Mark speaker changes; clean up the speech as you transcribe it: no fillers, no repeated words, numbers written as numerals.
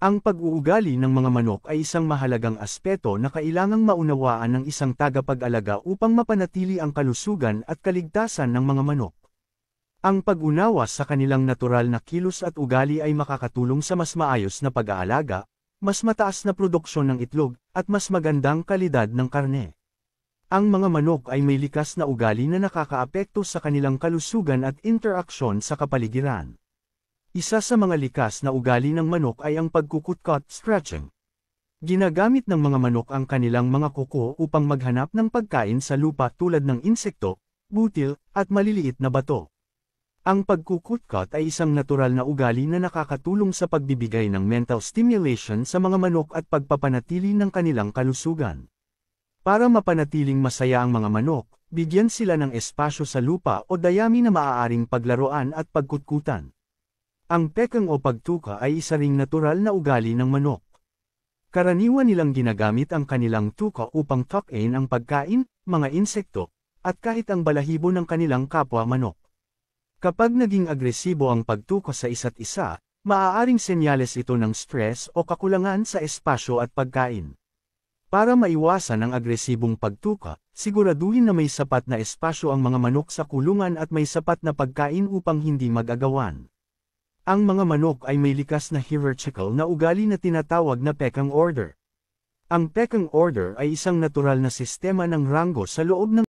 Speaker 1: Ang pag-uugali ng mga manok ay isang mahalagang aspeto na kailangang maunawaan ng isang tagapag-alaga upang mapanatili ang kalusugan at kaligtasan ng mga manok. Ang pag-unawa sa kanilang natural na kilos at ugali ay makakatulong sa mas maayos na pag-aalaga, mas mataas na produksyon ng itlog, at mas magandang kalidad ng karne. Ang mga manok ay may likas na ugali na nakakaapekto sa kanilang kalusugan at interaksyon sa kapaligiran. Isa sa mga likas na ugali ng manok ay ang pagkukutkot, stretching. Ginagamit ng mga manok ang kanilang mga kuko upang maghanap ng pagkain sa lupa tulad ng insekto, butil, at maliliit na bato. Ang pagkukutkot ay isang natural na ugali na nakakatulong sa pagbibigay ng mental stimulation sa mga manok at pagpapanatili ng kanilang kalusugan. Para mapanatiling masaya ang mga manok, bigyan sila ng espasyo sa lupa o dayami na maaaring paglaruan at pagkutkutan. Ang pekang o pagtuka ay isa ring natural na ugali ng manok. Karaniwan nilang ginagamit ang kanilang tuka upang tuck-in ang pagkain, mga insekto, at kahit ang balahibo ng kanilang kapwa manok. Kapag naging agresibo ang pagtuka sa isa't isa, maaaring senyales ito ng stress o kakulangan sa espasyo at pagkain. Para maiwasan ang agresibong pagtuka, siguraduhin na may sapat na espasyo ang mga manok sa kulungan at may sapat na pagkain upang hindi mag-agawan. Ang mga manok ay may likas na hierarchical na ugali na tinatawag na pecking order. Ang pecking order ay isang natural na sistema ng ranggo sa loob ng